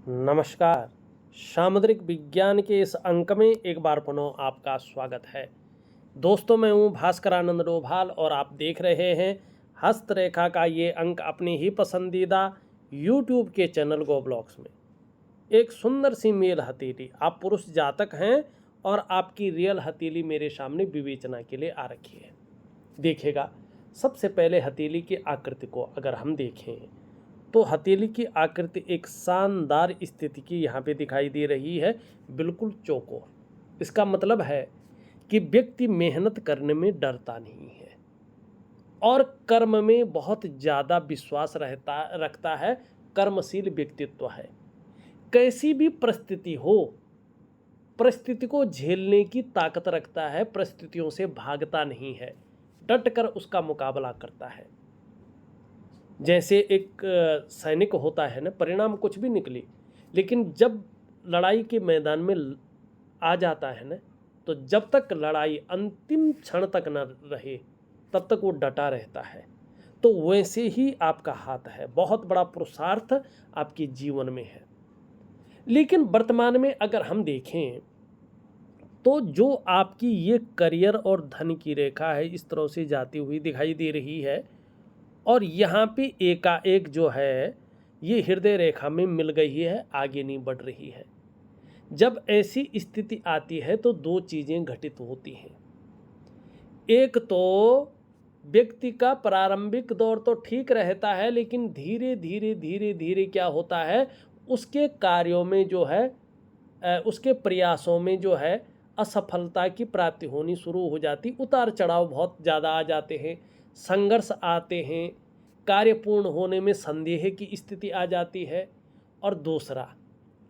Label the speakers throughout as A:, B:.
A: नमस्कार। सामुद्रिक विज्ञान के इस अंक में एक बार पुनः आपका स्वागत है। दोस्तों, मैं हूँ भास्कर आनंद डोभाल और आप देख रहे हैं हस्तरेखा का ये अंक अपनी ही पसंदीदा यूट्यूब के चैनल गो ब्लॉग्स में। एक सुंदर सी मेल हथेली, आप पुरुष जातक हैं और आपकी रियल हथेली मेरे सामने विवेचना के लिए आ रखी है। देखिएगा, सबसे पहले हथेली की आकृति को अगर हम देखें तो हथेली की आकृति एक शानदार स्थिति की यहाँ पे दिखाई दे रही है, बिल्कुल चौकोर। इसका मतलब है कि व्यक्ति मेहनत करने में डरता नहीं है और कर्म में बहुत ज़्यादा विश्वास रखता है। कर्मशील व्यक्तित्व है। कैसी भी परिस्थिति हो, परिस्थिति को झेलने की ताकत रखता है, परिस्थितियों से भागता नहीं है, डटकर उसका मुकाबला करता है। जैसे एक सैनिक होता है ना, परिणाम कुछ भी निकले, लेकिन जब लड़ाई के मैदान में आ जाता है ना, तो जब तक लड़ाई अंतिम क्षण तक न रहे तब तक वो डटा रहता है। तो वैसे ही आपका हाथ है, बहुत बड़ा पुरुषार्थ आपके जीवन में है। लेकिन वर्तमान में अगर हम देखें तो जो आपकी ये करियर और धन की रेखा है, इस तरह से जाती हुई दिखाई दे रही है और यहाँ पे एकाएक जो है ये हृदय रेखा में मिल गई है, आगे नहीं बढ़ रही है। जब ऐसी स्थिति आती है तो दो चीज़ें घटित होती हैं। एक तो व्यक्ति का प्रारंभिक दौर तो ठीक रहता है, लेकिन धीरे धीरे धीरे धीरे क्या होता है, उसके कार्यों में जो है, उसके प्रयासों में जो है असफलता की प्राप्ति होनी शुरू हो जाती। उतार चढ़ाव बहुत ज़्यादा आ जाते हैं, संघर्ष आते हैं, कार्य पूर्ण होने में संदेह की स्थिति आ जाती है। और दूसरा,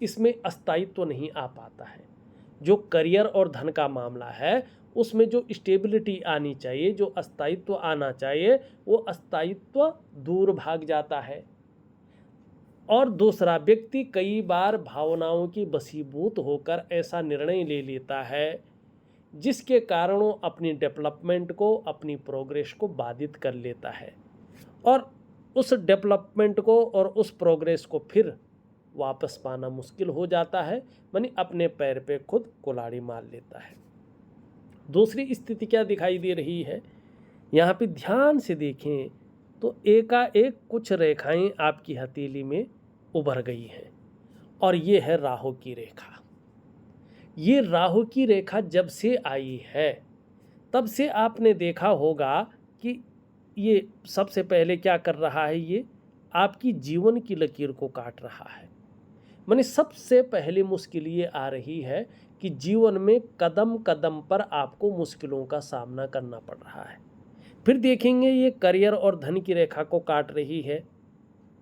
A: इसमें स्थायित्व नहीं आ पाता है। जो करियर और धन का मामला है उसमें जो स्टेबिलिटी आनी चाहिए, जो स्थायित्व आना चाहिए, वो अस्तित्व दूर भाग जाता है। और दूसरा, व्यक्ति कई बार भावनाओं की वशीभूत होकर ऐसा निर्णय ले लेता है जिसके कारण वो अपनी डेवलपमेंट को, अपनी प्रोग्रेस को बाधित कर लेता है और उस डेवलपमेंट को और उस प्रोग्रेस को फिर वापस पाना मुश्किल हो जाता है, यानी अपने पैर पे खुद कुल्हाड़ी मार लेता है। दूसरी स्थिति क्या दिखाई दे रही है, यहाँ पे ध्यान से देखें तो एकाएक कुछ रेखाएं आपकी हथेली में उभर गई हैं और ये है राहु की रेखा। ये राहु की रेखा जब से आई है तब से आपने देखा होगा कि ये सबसे पहले क्या कर रहा है, ये आपकी जीवन की लकीर को काट रहा है। माने सबसे पहले मुश्किल ये आ रही है कि जीवन में कदम कदम पर आपको मुश्किलों का सामना करना पड़ रहा है। फिर देखेंगे ये करियर और धन की रेखा को काट रही है,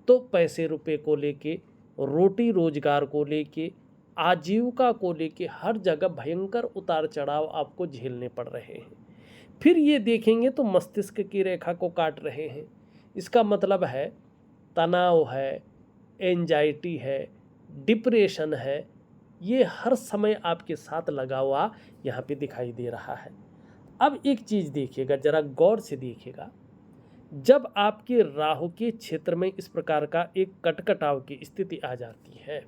A: तो पैसे रुपए को लेके, रोटी रोजगार को लेके, आजीविका को लेके हर जगह भयंकर उतार चढ़ाव आपको झेलने पड़ रहे हैं। फिर ये देखेंगे तो मस्तिष्क की रेखा को काट रहे हैं। इसका मतलब है तनाव है, एंजाइटी है, डिप्रेशन है, ये हर समय आपके साथ लगा हुआ यहाँ पे दिखाई दे रहा है। अब एक चीज़ देखिएगा, ज़रा गौर से देखिएगा, जब आपके राहु के क्षेत्र में इस प्रकार का एक कटकटाव की स्थिति आ जाती है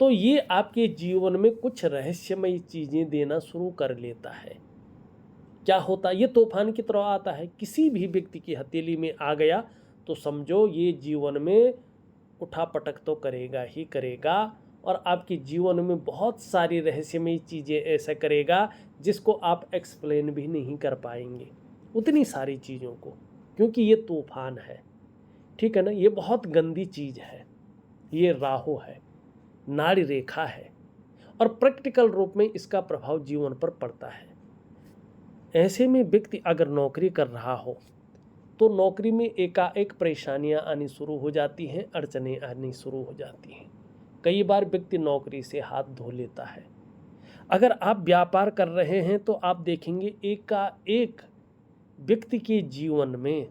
A: तो ये आपके जीवन में कुछ रहस्यमयी चीज़ें देना शुरू कर लेता है। क्या होता है, ये तूफान की तरह आता है। किसी भी व्यक्ति की हथेली में आ गया तो समझो ये जीवन में उठा पटक तो करेगा ही करेगा और आपके जीवन में बहुत सारी रहस्यमयी चीज़ें ऐसा करेगा जिसको आप एक्सप्लेन भी नहीं कर पाएंगे, उतनी सारी चीज़ों को, क्योंकि ये तूफान है। ठीक है ना, ये बहुत गंदी चीज़ है। ये राहु है, नाड़ी रेखा है और प्रैक्टिकल रूप में इसका प्रभाव जीवन पर पड़ता है। ऐसे में व्यक्ति अगर नौकरी कर रहा हो तो नौकरी में एकाएक परेशानियां आनी शुरू हो जाती हैं, अड़चनें आनी शुरू हो जाती हैं। कई बार व्यक्ति नौकरी से हाथ धो लेता है। अगर आप व्यापार कर रहे हैं तो आप देखेंगे एकाएक व्यक्ति के जीवन में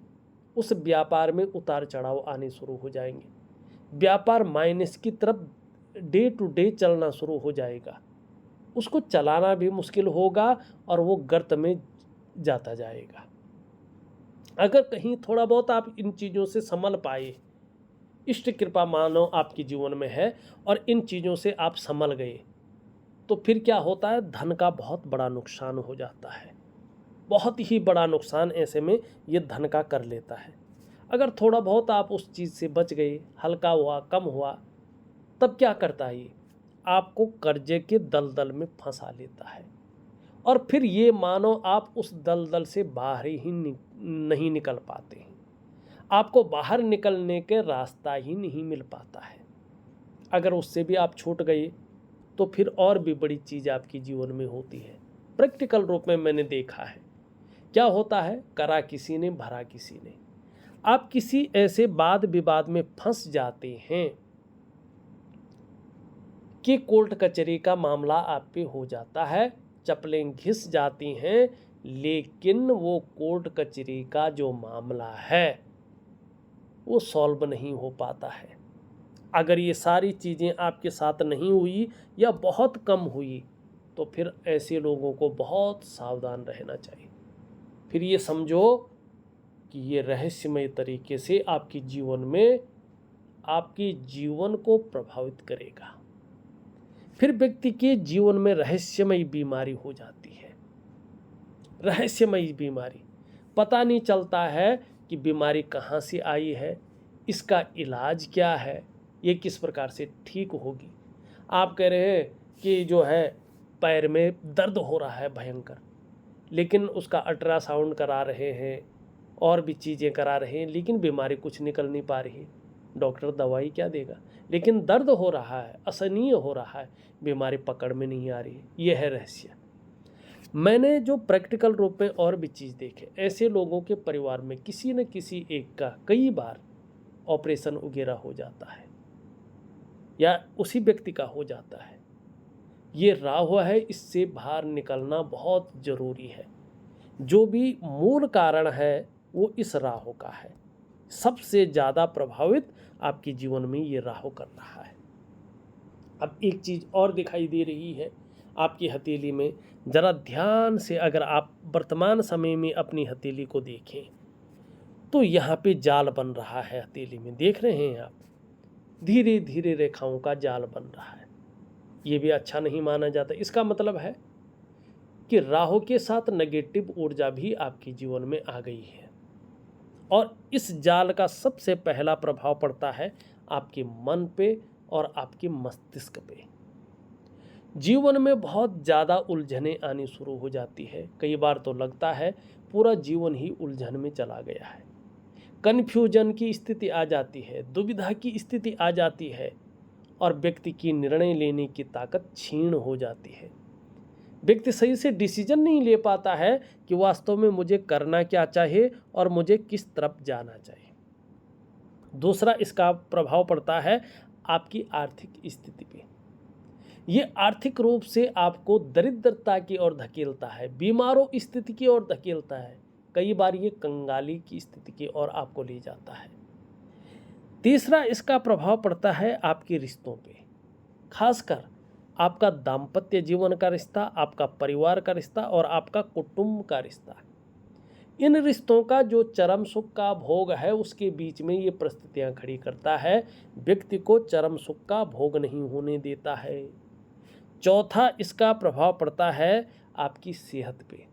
A: उस व्यापार में उतार चढ़ाव आने शुरू हो जाएंगे। व्यापार माइनस की तरफ डे टू डे चलना शुरू हो जाएगा, उसको चलाना भी मुश्किल होगा और वो गर्त में जाता जाएगा। अगर कहीं थोड़ा बहुत आप इन चीज़ों से संभल पाए इष्ट कृपा मानो आपके जीवन में है और इन चीज़ों से आप संभल गए, तो फिर क्या होता है, धन का बहुत बड़ा नुकसान हो जाता है। बहुत ही बड़ा नुकसान ऐसे में ये धन का कर लेता है। अगर थोड़ा बहुत आप उस चीज़ से बच गए, हल्का हुआ, कम हुआ, तब क्या करता है, ये आपको कर्जे के दलदल में फंसा लेता है और फिर ये मानो आप उस दलदल से बाहर ही नहीं निकल पाते हैं। आपको बाहर निकलने के रास्ता ही नहीं मिल पाता है। अगर उससे भी आप छूट गए तो फिर और भी बड़ी चीज़ आपके जीवन में होती है। प्रैक्टिकल रूप में मैंने देखा है। क्या होता है, करा किसी ने भरा किसी ने। आप किसी ऐसे वाद विवाद में फंस जाते हैं कि कोर्ट कचहरी का मामला आप पे हो जाता है, चप्पलें घिस जाती हैं, लेकिन वो कोर्ट कचहरी का जो मामला है वो सॉल्व नहीं हो पाता है। अगर ये सारी चीज़ें आपके साथ नहीं हुई या बहुत कम हुई तो फिर ऐसे लोगों को बहुत सावधान रहना चाहिए। फिर ये समझो कि ये रहस्यमय तरीके से आपके जीवन में आपके जीवन को प्रभावित करेगा। फिर व्यक्ति के जीवन में रहस्यमय बीमारी हो जाती है। रहस्यमय बीमारी, पता नहीं चलता है कि बीमारी कहाँ से आई है, इसका इलाज क्या है, ये किस प्रकार से ठीक होगी। आप कह रहे हैं कि जो है पैर में दर्द हो रहा है भयंकर, लेकिन उसका अल्ट्रासाउंड करा रहे हैं और भी चीज़ें करा रहे हैं, लेकिन बीमारी कुछ निकल नहीं पा रही। डॉक्टर दवाई क्या देगा, लेकिन दर्द हो रहा है, असहनीय हो रहा है, बीमारी पकड़ में नहीं आ रही है। यह है रहस्य। मैंने जो प्रैक्टिकल रूप में और भी चीज़ देखे, ऐसे लोगों के परिवार में किसी न किसी एक का कई बार ऑपरेशन वगैरह हो जाता है या उसी व्यक्ति का हो जाता है। ये राहु है, इससे बाहर निकलना बहुत ज़रूरी है। जो भी मूल कारण है वो इस राहु का है। सबसे ज़्यादा प्रभावित आपके जीवन में ये राहु कर रहा है। अब एक चीज़ और दिखाई दे रही है आपकी हथेली में। ज़रा ध्यान से अगर आप वर्तमान समय में अपनी हथेली को देखें तो यहाँ पे जाल बन रहा है हथेली में, देख रहे हैं आप, धीरे धीरे रेखाओं का जाल बन रहा है। ये भी अच्छा नहीं माना जाता। इसका मतलब है कि राहु के साथ नेगेटिव ऊर्जा भी आपके जीवन में आ गई है और इस जाल का सबसे पहला प्रभाव पड़ता है आपके मन पे और आपके मस्तिष्क पे। जीवन में बहुत ज़्यादा उलझनें आनी शुरू हो जाती है। कई बार तो लगता है पूरा जीवन ही उलझन में चला गया है। कन्फ्यूजन की स्थिति आ जाती है, दुविधा की स्थिति आ जाती है और व्यक्ति की निर्णय लेने की ताकत क्षीण हो जाती है। व्यक्ति सही से डिसीजन नहीं ले पाता है कि वास्तव में मुझे करना क्या चाहिए और मुझे किस तरफ जाना चाहिए। दूसरा इसका प्रभाव पड़ता है आपकी आर्थिक स्थिति पे। ये आर्थिक रूप से आपको दरिद्रता की ओर धकेलता है, बीमारों स्थिति की ओर धकेलता है। कई बार ये कंगाली की स्थिति की ओर आपको ले जाता है। तीसरा इसका प्रभाव पड़ता है आपके रिश्तों पे, खासकर आपका दाम्पत्य जीवन का रिश्ता, आपका परिवार का रिश्ता और आपका कुटुंब का रिश्ता। इन रिश्तों का जो चरम सुख का भोग है उसके बीच में ये परिस्थितियां खड़ी करता है, व्यक्ति को चरम सुख का भोग नहीं होने देता है। चौथा इसका प्रभाव पड़ता है आपकी सेहत पे,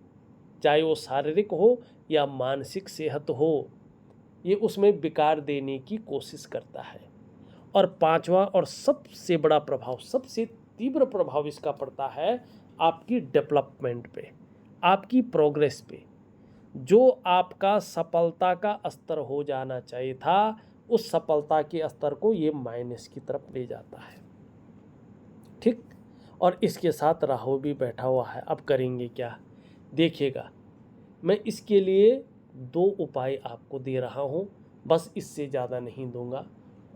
A: चाहे वो शारीरिक हो या मानसिक सेहत हो, ये उसमें विकार देने की कोशिश करता है। और पांचवा और सबसे बड़ा प्रभाव, सबसे तीव्र प्रभाव इसका पड़ता है आपकी डेवलपमेंट पे, आपकी प्रोग्रेस पे। जो आपका सफलता का स्तर हो जाना चाहिए था, उस सफलता के स्तर को ये माइनस की तरफ ले जाता है। ठीक, और इसके साथ राहु भी बैठा हुआ है। अब करेंगे क्या, देखिएगा। मैं इसके लिए 2 उपाय आपको दे रहा हूँ, बस इससे ज़्यादा नहीं दूंगा।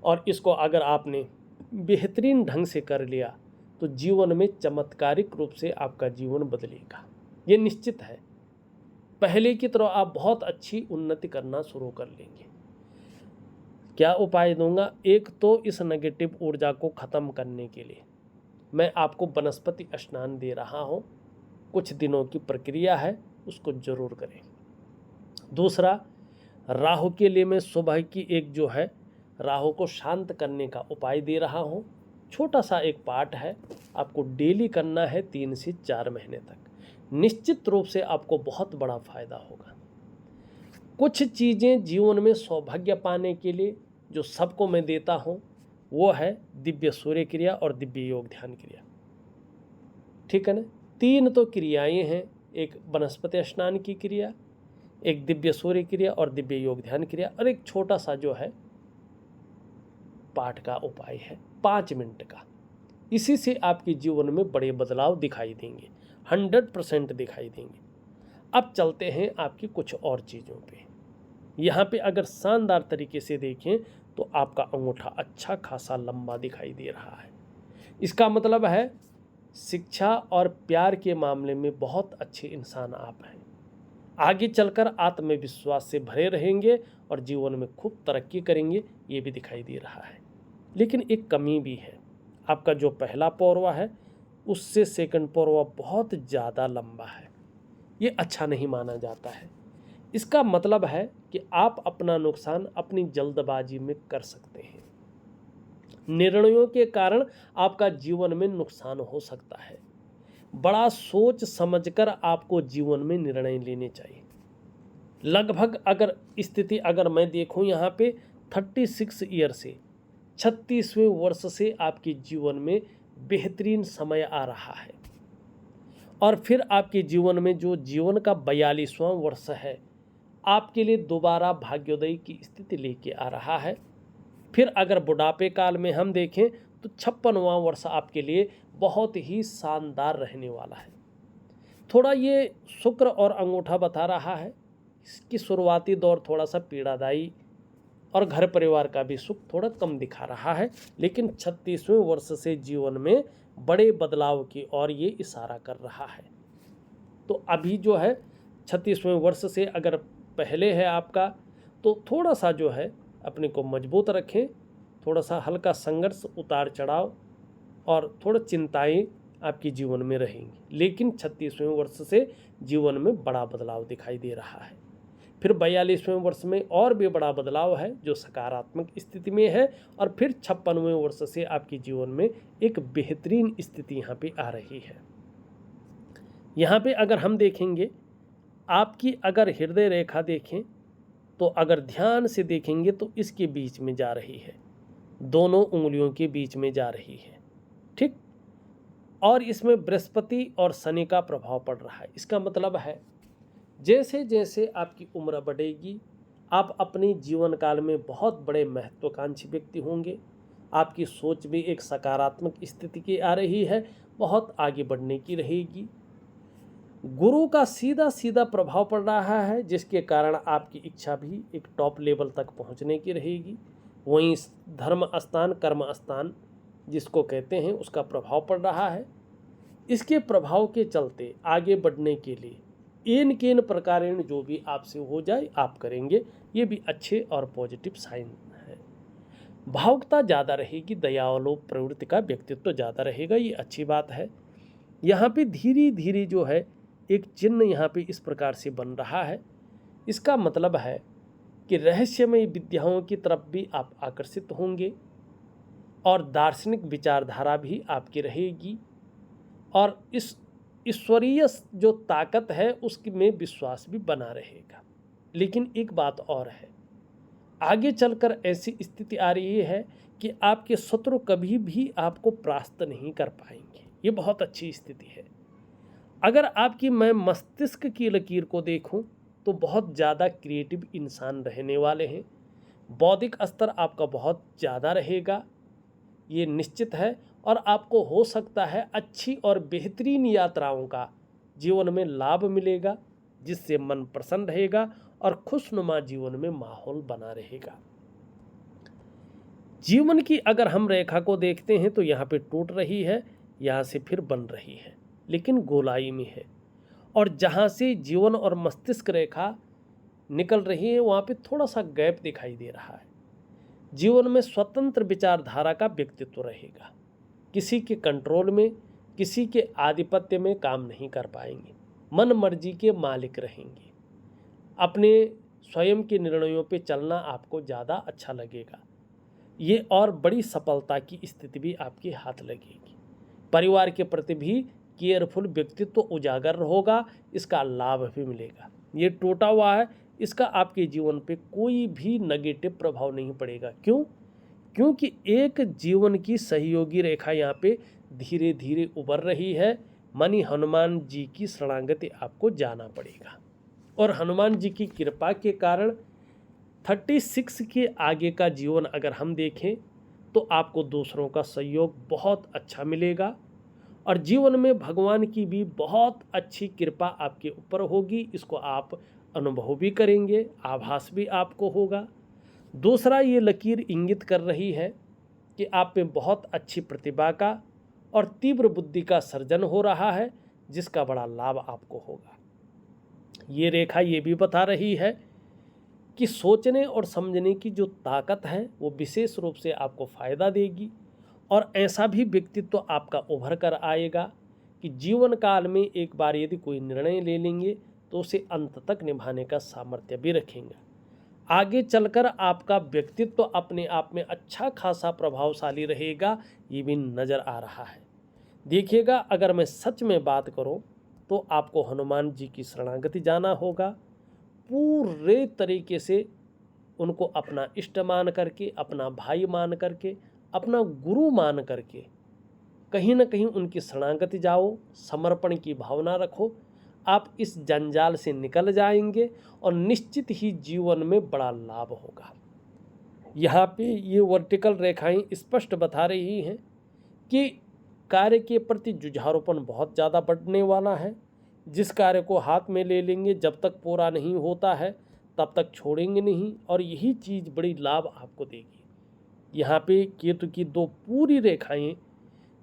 A: और इसको अगर आपने बेहतरीन ढंग से कर लिया तो जीवन में चमत्कारिक रूप से आपका जीवन बदलेगा, ये निश्चित है। पहले की तरह आप बहुत अच्छी उन्नति करना शुरू कर लेंगे। क्या उपाय दूंगा, एक तो इस नेगेटिव ऊर्जा को ख़त्म करने के लिए मैं आपको वनस्पति स्नान दे रहा हूँ। कुछ दिनों की प्रक्रिया है, उसको जरूर करें। दूसरा, राहु के लिए मैं सुबह की एक जो है राहु को शांत करने का उपाय दे रहा हूँ। छोटा सा एक पाठ है, आपको डेली करना है 3 से 4 महीने तक। निश्चित रूप से आपको बहुत बड़ा फायदा होगा। कुछ चीज़ें जीवन में सौभाग्य पाने के लिए जो सबको मैं देता हूँ वो है दिव्य सूर्य क्रिया और दिव्य योग ध्यान क्रिया। ठीक है ना। 3 तो क्रियाएं हैं, एक वनस्पति स्नान की क्रिया, एक दिव्य सूर्य क्रिया और दिव्य योग ध्यान क्रिया, और एक छोटा सा जो है पाठ का उपाय है 5 मिनट का। इसी से आपके जीवन में बड़े बदलाव दिखाई देंगे, 100% दिखाई देंगे। अब चलते हैं आपकी कुछ और चीज़ों पे। यहाँ पे अगर शानदार तरीके से देखें तो आपका अंगूठा अच्छा खासा लंबा दिखाई दे रहा है। इसका मतलब है शिक्षा और प्यार के मामले में बहुत अच्छे इंसान आप हैं। आगे चलकर आत्मविश्वास से भरे रहेंगे और जीवन में खूब तरक्की करेंगे, ये भी दिखाई दे रहा है। लेकिन एक कमी भी है, आपका जो पहला पौरवा है उससे सेकंड पौरवा बहुत ज़्यादा लंबा है। ये अच्छा नहीं माना जाता है। इसका मतलब है कि आप अपना नुकसान अपनी जल्दबाजी में कर सकते हैं। निर्णयों के कारण आपका जीवन में नुकसान हो सकता है। बड़ा सोच समझकर आपको जीवन में निर्णय लेने चाहिए। लगभग अगर स्थिति अगर मैं देखूं यहाँ पे 36 ईयर से 36वें वर्ष से आपके जीवन में बेहतरीन समय आ रहा है, और फिर आपके जीवन में जो जीवन का 42वां वर्ष है आपके लिए दोबारा भाग्योदय की स्थिति लेके आ रहा है। फिर अगर बुढ़ापे काल में हम देखें तो 56वां वर्ष आपके लिए बहुत ही शानदार रहने वाला है। थोड़ा ये शुक्र और अंगूठा बता रहा है इसकी शुरुआती दौर थोड़ा सा पीड़ादायी और घर परिवार का भी सुख थोड़ा कम दिखा रहा है, लेकिन 36वें वर्ष से जीवन में बड़े बदलाव की ओर ये इशारा कर रहा है। तो अभी जो है 36वें वर्ष से अगर पहले है आपका तो थोड़ा सा जो है अपने को मजबूत रखें, थोड़ा सा हल्का संघर्ष उतार चढ़ाव और थोड़ा चिंताएं आपके जीवन में रहेंगी। लेकिन 36वें वर्ष से जीवन में बड़ा बदलाव दिखाई दे रहा है। फिर 42वें वर्ष में और भी बड़ा बदलाव है जो सकारात्मक स्थिति में है, और फिर 56वें वर्ष से आपके जीवन में एक बेहतरीन स्थिति यहाँ पे आ रही है। यहाँ पे अगर हम देखेंगे आपकी अगर हृदय रेखा देखें तो अगर ध्यान से देखेंगे तो इसके बीच में जा रही है, दोनों उंगलियों के बीच में जा रही है। ठीक, और इसमें बृहस्पति और शनि का प्रभाव पड़ रहा है। इसका मतलब है जैसे जैसे आपकी उम्र बढ़ेगी आप अपने जीवन काल में बहुत बड़े महत्वाकांक्षी व्यक्ति होंगे। आपकी सोच भी एक सकारात्मक स्थिति की आ रही है, बहुत आगे बढ़ने की रहेगी। गुरु का सीधा सीधा प्रभाव पड़ रहा है जिसके कारण आपकी इच्छा भी एक टॉप लेवल तक पहुंचने की रहेगी। वहीं धर्म स्थान कर्म स्थान जिसको कहते हैं उसका प्रभाव पड़ रहा है। इसके प्रभाव के चलते आगे बढ़ने के लिए इन केन प्रकारेण जो भी आपसे हो जाए आप करेंगे, ये भी अच्छे और पॉजिटिव साइन है। भावुकता ज़्यादा रहेगी, दयालु प्रवृत्ति का व्यक्तित्व ज़्यादा रहेगा, ये अच्छी बात है। यहाँ पे धीरे धीरे जो है एक चिन्ह यहाँ पे इस प्रकार से बन रहा है। इसका मतलब है कि रहस्यमय विद्याओं की तरफ भी आप आकर्षित होंगे और दार्शनिक विचारधारा भी आपकी रहेगी, और इस ईश्वरीय जो ताकत है उसकी में विश्वास भी बना रहेगा। लेकिन एक बात और है, आगे चलकर ऐसी स्थिति आ रही है कि आपके शत्रु कभी भी आपको परास्त नहीं कर पाएंगे। ये बहुत अच्छी स्थिति है। अगर आपकी मैं मस्तिष्क की लकीर को देखूं तो बहुत ज़्यादा क्रिएटिव इंसान रहने वाले हैं। बौद्धिक स्तर आपका बहुत ज़्यादा रहेगा, ये निश्चित है। और आपको हो सकता है अच्छी और बेहतरीन यात्राओं का जीवन में लाभ मिलेगा जिससे मन प्रसन्न रहेगा और खुशनुमा जीवन में माहौल बना रहेगा। जीवन की अगर हम रेखा को देखते हैं तो यहाँ पे टूट रही है, यहाँ से फिर बन रही है, लेकिन गोलाई में है। और जहाँ से जीवन और मस्तिष्क रेखा निकल रही है वहाँ पे थोड़ा सा गैप दिखाई दे रहा है। जीवन में स्वतंत्र विचारधारा का व्यक्तित्व रहेगा, किसी के कंट्रोल में किसी के आधिपत्य में काम नहीं कर पाएंगे, मन मर्जी के मालिक रहेंगे। अपने स्वयं के निर्णयों पे चलना आपको ज़्यादा अच्छा लगेगा। ये और बड़ी सफलता की स्थिति भी आपके हाथ लगेगी। परिवार के प्रति भी केयरफुल व्यक्तित्व उजागर होगा, इसका लाभ भी मिलेगा। ये टूटा हुआ है, इसका आपके जीवन पे कोई भी नेगेटिव प्रभाव नहीं पड़ेगा। क्यों? क्योंकि एक जीवन की सहयोगी रेखा यहाँ पे धीरे धीरे उभर रही है। मानी हनुमान जी की शरणागति आपको जाना पड़ेगा, और हनुमान जी की कृपा के कारण 36 के आगे का जीवन अगर हम देखें तो आपको दूसरों का सहयोग बहुत अच्छा मिलेगा, और जीवन में भगवान की भी बहुत अच्छी कृपा आपके ऊपर होगी। इसको आप अनुभव भी करेंगे, आभास भी आपको होगा। दूसरा, ये लकीर इंगित कर रही है कि आप में बहुत अच्छी प्रतिभा का और तीव्र बुद्धि का सर्जन हो रहा है, जिसका बड़ा लाभ आपको होगा। ये रेखा ये भी बता रही है कि सोचने और समझने की जो ताकत है वो विशेष रूप से आपको फ़ायदा देगी, और ऐसा भी व्यक्तित्व आपका उभर कर आएगा कि जीवन काल में एक बार यदि कोई निर्णय ले लेंगे तो उसे अंत तक निभाने का सामर्थ्य भी रखेंगे। आगे चलकर आपका व्यक्तित्व अपने आप में अच्छा खासा प्रभावशाली रहेगा, ये भी नज़र आ रहा है। देखिएगा, अगर मैं सच में बात करूं तो आपको हनुमान जी की शरणागति जाना होगा। पूरे तरीके से उनको अपना इष्ट मान करके, अपना भाई मान करके, अपना गुरु मान करके कहीं ना कहीं उनकी शरणागति जाओ, समर्पण की भावना रखो। आप इस जंजाल से निकल जाएंगे और निश्चित ही जीवन में बड़ा लाभ होगा। यहाँ पे ये वर्टिकल रेखाएं स्पष्ट बता रही हैं कि कार्य के प्रति जुझारूपन बहुत ज़्यादा बढ़ने वाला है। जिस कार्य को हाथ में ले लेंगे, जब तक पूरा नहीं होता है तब तक छोड़ेंगे नहीं, और यही चीज़ बड़ी लाभ आपको देगी। यहाँ पे केतु की दो पूरी रेखाएं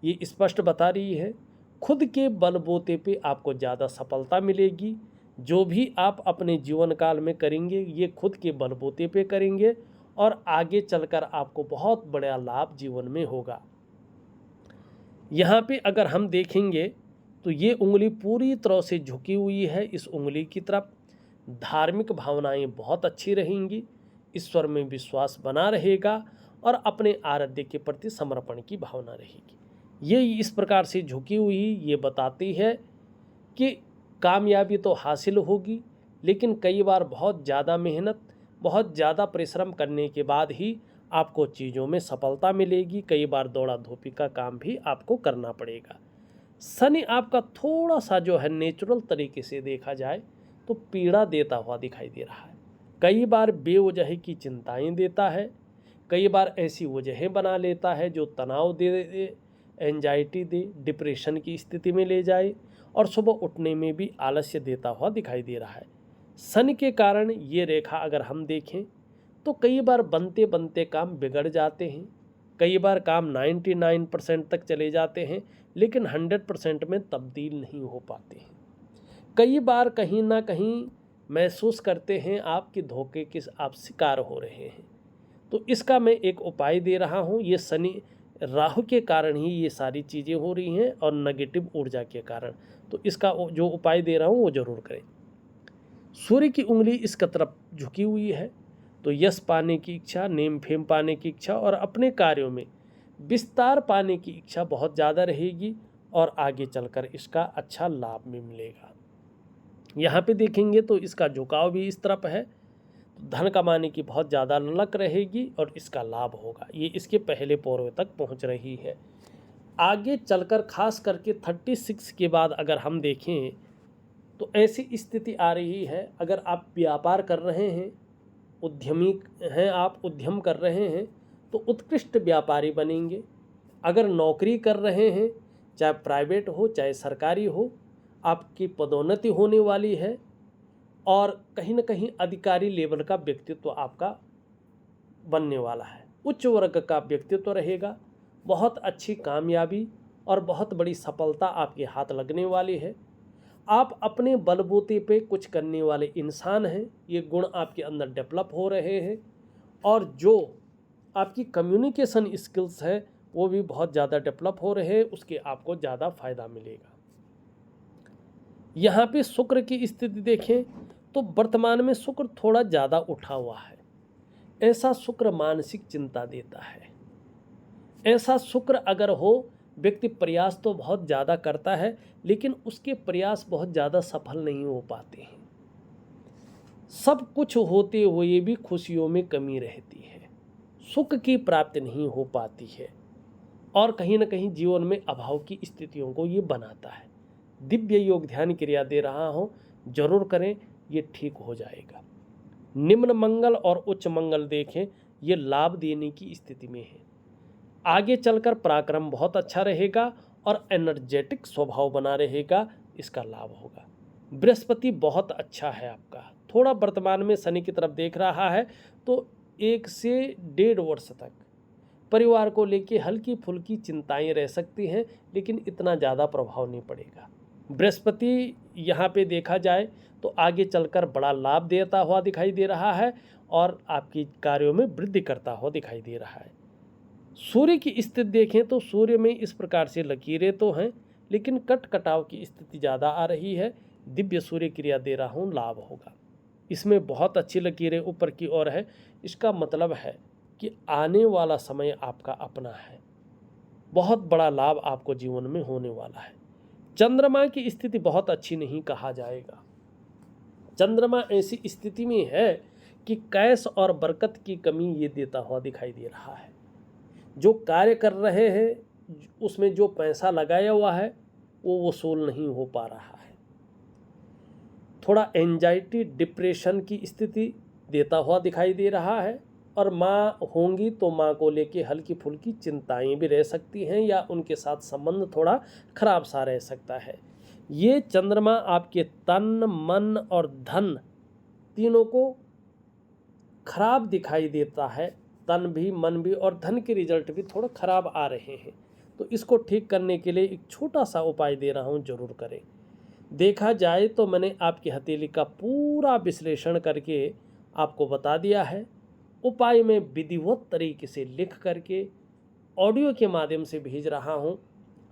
A: ये स्पष्ट बता रही है, खुद के बलबूते पे आपको ज़्यादा सफलता मिलेगी। जो भी आप अपने जीवन काल में करेंगे ये खुद के बलबूते पे करेंगे, और आगे चलकर आपको बहुत बड़ा लाभ जीवन में होगा। यहाँ पे अगर हम देखेंगे तो ये उंगली पूरी तरह से झुकी हुई है इस उंगली की तरफ। धार्मिक भावनाएं बहुत अच्छी रहेंगी, ईश्वर में विश्वास बना रहेगा, और अपने आराध्य के प्रति समर्पण की भावना रहेगी। ये इस प्रकार से झुकी हुई ये बताती है कि कामयाबी तो हासिल होगी, लेकिन कई बार बहुत ज़्यादा मेहनत, बहुत ज़्यादा परिश्रम करने के बाद ही आपको चीज़ों में सफलता मिलेगी। कई बार दौड़ा धूपी का काम भी आपको करना पड़ेगा। शनि आपका थोड़ा सा जो है नेचुरल तरीके से देखा जाए तो पीड़ा देता हुआ दिखाई दे रहा है। कई बार बेवजह की चिंताएं देता है, कई बार ऐसी वजहें बना लेता है जो तनाव दे, एंजाइटी दे, डिप्रेशन की स्थिति में ले जाए, और सुबह उठने में भी आलस्य देता हुआ दिखाई दे रहा है। शनि के कारण ये रेखा अगर हम देखें तो कई बार बनते बनते काम बिगड़ जाते हैं, कई बार काम 99% तक चले जाते हैं, लेकिन 100% में तब्दील नहीं हो पाते हैं। कई बार कहीं ना कहीं महसूस करते हैं आप कि धोखे के आप शिकार हो रहे हैं। तो इसका मैं एक उपाय दे रहा हूँ। ये शनि राहु के कारण ही ये सारी चीज़ें हो रही हैं, और नेगेटिव ऊर्जा के कारण। तो इसका जो उपाय दे रहा हूँ वो ज़रूर करें। सूर्य की उंगली इसका तरफ झुकी हुई है, तो यश पाने की इच्छा, नेम फेम पाने की इच्छा, और अपने कार्यों में विस्तार पाने की इच्छा बहुत ज़्यादा रहेगी, और आगे चलकर इसका अच्छा लाभ भी मिलेगा। यहाँ पे देखेंगे तो इसका झुकाव भी इस तरफ है, धन कमाने की बहुत ज़्यादा ललक रहेगी, और इसका लाभ होगा। ये इसके पहले पौरों तक पहुँच रही है। आगे चलकर खास करके 36 के बाद अगर हम देखें तो ऐसी स्थिति आ रही है, अगर आप व्यापार कर रहे हैं, उद्यमी हैं, आप उद्यम कर रहे हैं तो उत्कृष्ट व्यापारी बनेंगे। अगर नौकरी कर रहे हैं, चाहे प्राइवेट हो चाहे सरकारी हो, आपकी पदोन्नति होने वाली है, और कहीं ना कहीं अधिकारी लेवल का व्यक्तित्व आपका बनने वाला है। उच्च वर्ग का व्यक्तित्व रहेगा, बहुत अच्छी कामयाबी और बहुत बड़ी सफलता आपके हाथ लगने वाली है। आप अपने बलबूते पे कुछ करने वाले इंसान हैं, ये गुण आपके अंदर डेवलप हो रहे हैं, और जो आपकी कम्युनिकेशन स्किल्स है वो भी बहुत ज़्यादा डेवलप हो रहे हैं, उसके आपको ज़्यादा फायदा मिलेगा। यहाँ पे शुक्र की स्थिति देखें तो वर्तमान में शुक्र थोड़ा ज़्यादा उठा हुआ है, ऐसा शुक्र मानसिक चिंता देता है। ऐसा शुक्र अगर हो, व्यक्ति प्रयास तो बहुत ज़्यादा करता है लेकिन उसके प्रयास बहुत ज़्यादा सफल नहीं हो पाते हैं। सब कुछ होते हुए भी खुशियों में कमी रहती है, सुख की प्राप्ति नहीं हो पाती है और कहीं ना कहीं जीवन में अभाव की स्थितियों को ये बनाता है। दिव्य योग ध्यान क्रिया दे रहा हूँ, जरूर करें, ये ठीक हो जाएगा। निम्न मंगल और उच्च मंगल देखें, ये लाभ देने की स्थिति में है। आगे चलकर पराक्रम बहुत अच्छा रहेगा और एनर्जेटिक स्वभाव बना रहेगा, इसका लाभ होगा। बृहस्पति बहुत अच्छा है आपका, थोड़ा वर्तमान में शनि की तरफ देख रहा है तो 1 से 1.5 वर्ष तक परिवार को लेके हल्की फुल्की चिंताएं रह सकती हैं, लेकिन इतना ज़्यादा प्रभाव नहीं पड़ेगा। बृहस्पति यहाँ पे देखा जाए तो आगे चलकर बड़ा लाभ देता हुआ दिखाई दे रहा है और आपकी कार्यों में वृद्धि करता हुआ दिखाई दे रहा है। सूर्य की स्थिति देखें तो सूर्य में इस प्रकार से लकीरें तो हैं लेकिन कट कटाव की स्थिति ज़्यादा आ रही है। दिव्य सूर्य क्रिया दे रहा हूँ, लाभ होगा। इसमें बहुत अच्छी लकीरें ऊपर की ओर है, इसका मतलब है कि आने वाला समय आपका अपना है, बहुत बड़ा लाभ आपको जीवन में होने वाला है। चंद्रमा की स्थिति बहुत अच्छी नहीं कहा जाएगा। चंद्रमा ऐसी स्थिति में है कि कैश और बरकत की कमी ये देता हुआ दिखाई दे रहा है। जो कार्य कर रहे हैं उसमें जो पैसा लगाया हुआ है वो वसूल नहीं हो पा रहा है। थोड़ा एंजाइटी डिप्रेशन की स्थिति देता हुआ दिखाई दे रहा है और माँ होंगी तो माँ को लेके हल्की फुल्की चिंताएं भी रह सकती हैं या उनके साथ संबंध थोड़ा खराब सा रह सकता है। ये चंद्रमा आपके तन मन और धन तीनों को खराब दिखाई देता है। तन भी, मन भी और धन के रिजल्ट भी थोड़ा खराब आ रहे हैं, तो इसको ठीक करने के लिए एक छोटा सा उपाय दे रहा हूँ, जरूर करें। देखा जाए तो मैंने आपकी हथेली का पूरा विश्लेषण करके आपको बता दिया है। उपाय में विधिवत तरीके से लिख करके ऑडियो के माध्यम से भेज रहा हूँ,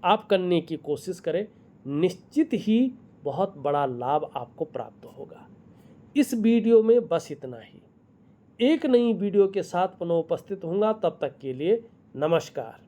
A: आप करने की कोशिश करें, निश्चित ही बहुत बड़ा लाभ आपको प्राप्त होगा। इस वीडियो में बस इतना ही। एक नई वीडियो के साथ पुनः उपस्थित होऊंगा, तब तक के लिए नमस्कार।